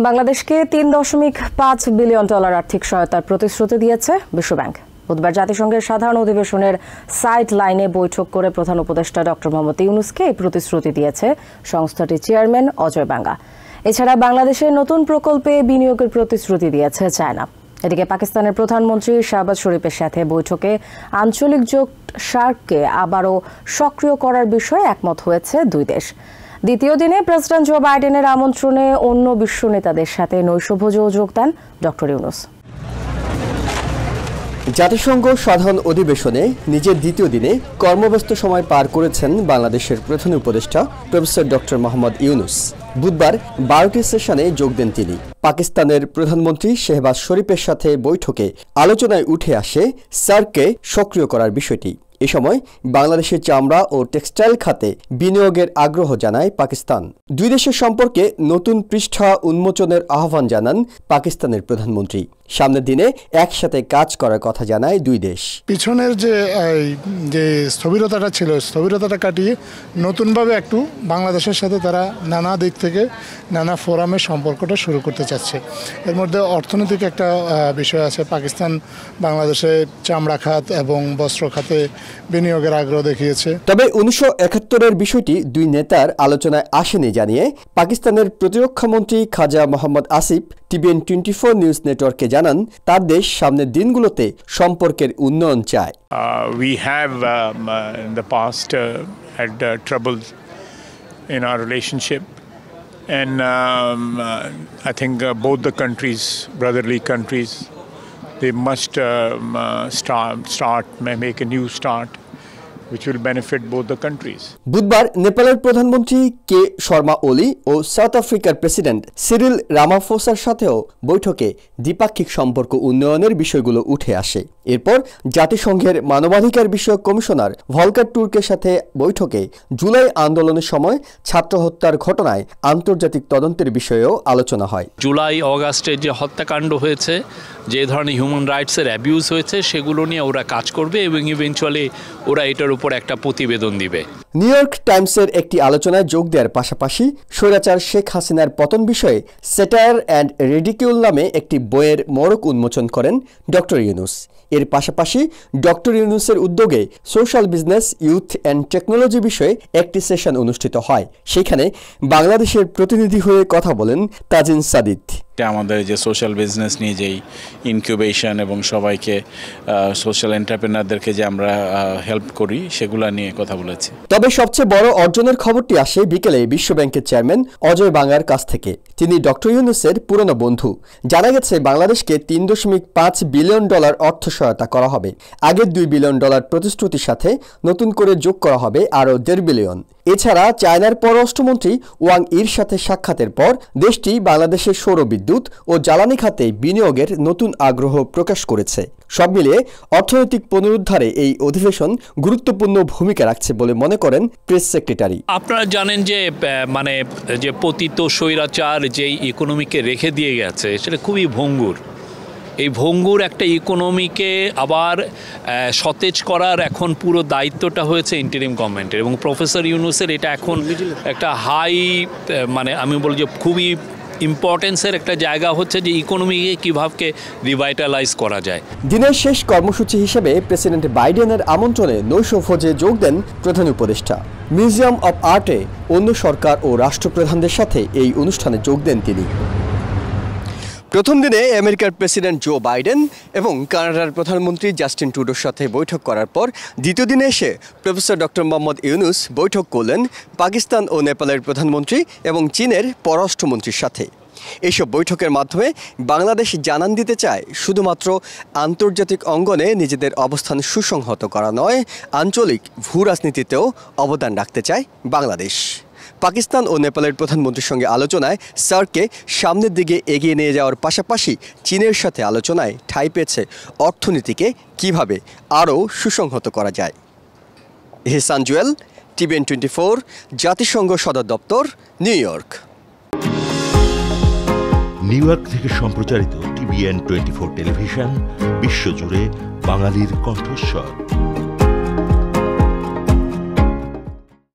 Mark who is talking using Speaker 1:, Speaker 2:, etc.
Speaker 1: বাংলাদেশকে $3.5 বিলিয়ন আর্থিক সহায়তার প্রতিশ্রুতি দিয়েছে বিশ্বব্যাংক। বুধবার জাতিসংঘের সাধারণ অধিবেশনের সাইড লাইনে বৈঠক করে প্রধান উপদেষ্টা ডক্টর মোহাম্মদ ইউনূসকে এই প্রতিশ্রুতি দিয়েছে সংস্থাটির চেয়ারম্যান অজয় বাঙ্গা। এছাড়া বাংলাদেশের নতুন প্রকল্পে বিনিয়োগের প্রতিশ্রুতি দিয়েছে চায়না। এদিকে পাকিস্তানের প্রধানমন্ত্রী শাহবাজ শরীফের সাথে বৈঠকে আঞ্চলিক জোট সার্ককে আবারও সক্রিয় করার বিষয়ে একমত হয়েছে দুই দেশ। দ্বিতীয় দিনে প্রেসিডেন্ট জো বাইডেনের আমন্ত্রণে অন্য বিশ্ব নেতাদের সাথে নৈশভোজেও যোগ দেন ডক্টর ইউনূস।
Speaker 2: জাতিসংঘ সাধারণ অধিবেশনে নিজের দ্বিতীয় দিনে কর্মব্যস্ত সময় পার করেছেন বাংলাদেশের প্রধান উপদেষ্টা প্রফেসর ডক্টর মোহাম্মদ ইউনূস। বুধবার 12টি সেশনে যোগ দেন তিনি। পাকিস্তানের প্রধানমন্ত্রী শাহবাজ শরীফের সাথে বৈঠকে আলোচনায় উঠে আসে সার্ককে সক্রিয় করার বিষয়টি। এ সময় বাংলাদেশের চামড়া ও টেক্সটাইল খাতে বিনিয়োগের আগ্রহ জানায় পাকিস্তান। দুই দেশের সম্পর্কে নতুন পৃষ্ঠা উন্মোচনের আহ্বান জানান পাকিস্তানের প্রধানমন্ত্রী। সামনের দিনে একসাথে কাজ করার কথা জানায় দুই দেশ।
Speaker 3: পিছনের যে স্থবিরতাটা ছিল, স্থবিরতাটা কাটিয়ে নতুনভাবে একটু বাংলাদেশের সাথে তারা নানা দিক থেকে নানা ফোরামের সম্পর্কটা শুরু করতে চাচ্ছে। এর মধ্যে অর্থনৈতিক একটা বিষয় আছে। পাকিস্তান বাংলাদেশে চামড়া খাত এবং বস্ত্র খাতে বিনিয়োগের আগ্রহ দেখিয়েছে।
Speaker 2: তবে 1971-এর বিষয়টি দুই নেতার আলোচনায় আসেনি জানিয়ে পাকিস্তানের প্রতিরক্ষামন্ত্রী খাজা মোহাম্মদ আসিফ TVN 24 নিউজ নেটওয়ার্ককে জানান তার দেশ সামনের দিনগুলোতে সম্পর্কের উন্নয়ন চায়।
Speaker 4: We have in the past had troubles in our relationship, and I think both the countries, brotherly countries, they must make a new start which will benefit both the countries.
Speaker 2: বুধবার নেপালের প্রধানমন্ত্রী কে শর্মা ওলি ও সাউথ আফ্রিকার president Cyril রামাফোসার সাথেও বৈঠকে দ্বিপাক্ষিক সম্পর্ক উন্নয়নের বিষয়গুলো উঠে আসে। এরপর জাতিসংঘের মানবাধিকার বিষয়ক কমিশনার ভলকার টুর্কের সাথে বৈঠকে জুলাই আন্দোলনের সময় ছাত্র হত্যার ঘটনায় আন্তর্জাতিক তদন্তের বিষয়েও আলোচনা হয়।
Speaker 5: জুলাই অগাস্টে যে হত্যাকাণ্ড হয়েছে, যে ধরনের হিউম্যান রাইটসের অ্যাবিউজ হয়েছে, সেগুলো নিয়ে ওরা কাজ করবে এবং ইভেনচুয়ালি ওরা এটার উপর একটা প্রতিবেদন দিবে।
Speaker 2: নিউ ইয়র্ক টাইমসের একটি আলোচনায় যোগ দেওয়ার পাশাপাশি স্বৈরাচার শেখ হাসিনার পতন বিষয়ে স্যাটায়ার অ্যান্ড রিডিকিউল নামে একটি বইয়ের মোড়ক উন্মোচন করেন ডক্টর ইউনূস। এর পাশাপাশি ডক্টর ইউনূসের উদ্যোগে social business, youth and technology বিষয়ে একটি সেশন অনুষ্ঠিত হয়। সেখানে বাংলাদেশের প্রতিনিধি হয়ে কথা বলেন তাজিন সাদিদ।
Speaker 6: আমাদের যে সোশ্যাল বিজনেস নিয়ে যেই ইনকিউবেশন এবং সবাইকে সোশ্যাল এন্টারপ্রেনারদেরকে যে আমরা হেল্প করি, সেগুলো নিয়ে কথা বলেছি।
Speaker 2: তবে সবচেয়ে বড় অর্জনের খবরটি আসে বিকেলে বিশ্বব্যাংকের চেয়ারম্যান অজয় বাঙ্গার কাছ থেকে। তিনি ডক্টর ইউনূসের পুরনো বন্ধু। জানা গেছে বাংলাদেশকে $3.5 বিলিয়ন অর্থ সহায়তা করা হবে। আগের $2 বিলিয়ন প্রতিশ্রুতির সাথে নতুন করে যোগ করা হবে আরও $1.5 বিলিয়ন। এছাড়া চায়নার পররাষ্ট্রমন্ত্রী ওয়াং ইর সাথে সাক্ষাতের পর দেশটি বাংলাদেশের সৌরবিদ্যুৎ ও জ্বালানি খাতে বিনিয়োগের নতুন আগ্রহ প্রকাশ করেছে। সব মিলিয়ে অর্থনৈতিক পুনরুদ্ধারে এই অধিবেশন গুরুত্বপূর্ণ ভূমিকা রাখছে বলে মনে করেন প্রেস সেক্রেটারি।
Speaker 5: আপনারা জানেন যে যে পতিত স্বৈরাচার যেই ইকোনমিকে রেখে দিয়ে গেছে, সেটা খুবই ভঙ্গুর। এই ভঙ্গুর একটা ইকোনমিকে আবার সতেজ করার এখন পুরো দায়িত্বটা হয়েছে ইন্টারিম গভর্নমেন্টের, এবং প্রফেসর ইউনূসের এটা এখন একটা আমি বলি যে খুবই ইম্পর্টেন্সের একটা জায়গা হচ্ছে যে ইকোনমিকে কীভাবে রিভাইটালাইজ করা যায়।
Speaker 2: দিনের শেষ কর্মসূচি হিসেবে প্রেসিডেন্ট বাইডেনের আমন্ত্রণে নৈশভোজে যোগ দেন প্রধান উপদেষ্টা। মিউজিয়াম অব আর্টে অন্য সরকার ও রাষ্ট্রপ্রধানদের সাথে এই অনুষ্ঠানে যোগ দেন তিনি। প্রথম দিনে আমেরিকার প্রেসিডেন্ট জো বাইডেন এবং কানাডার প্রধানমন্ত্রী জাস্টিন ট্রুডোর সাথে বৈঠক করার পর দ্বিতীয় দিনে এসে প্রফেসর ডক্টর মোহাম্মদ ইউনূস বৈঠক করলেন পাকিস্তান ও নেপালের প্রধানমন্ত্রী এবং চীনের পররাষ্ট্রমন্ত্রীর সাথে। এইসব বৈঠকের মাধ্যমে বাংলাদেশ জানান দিতে চায় শুধুমাত্র আন্তর্জাতিক অঙ্গনে নিজেদের অবস্থান সুসংহত করা নয়, আঞ্চলিক ভূ রাজনীতিতেও অবদান রাখতে চায় বাংলাদেশ। পাকিস্তান ও নেপালের প্রধানমন্ত্রীর সঙ্গে আলোচনায় সার্ককে সামনের দিকে এগিয়ে নিয়ে যাওয়ার পাশাপাশি চীনের সাথে আলোচনায় ঠাঁই পেয়েছে অর্থনীতিকে কিভাবে আরও সুসংহত করা যায়। এহসান জুয়েল, TVN 24, জাতিসংঘ সদর দপ্তর, নিউ ইয়র্ক।
Speaker 7: নিউ ইয়র্ক থেকে সম্প্রচারিত TVN 24 টেলিভিশন বিশ্বজুড়ে বাঙালির কণ্ঠস্বর।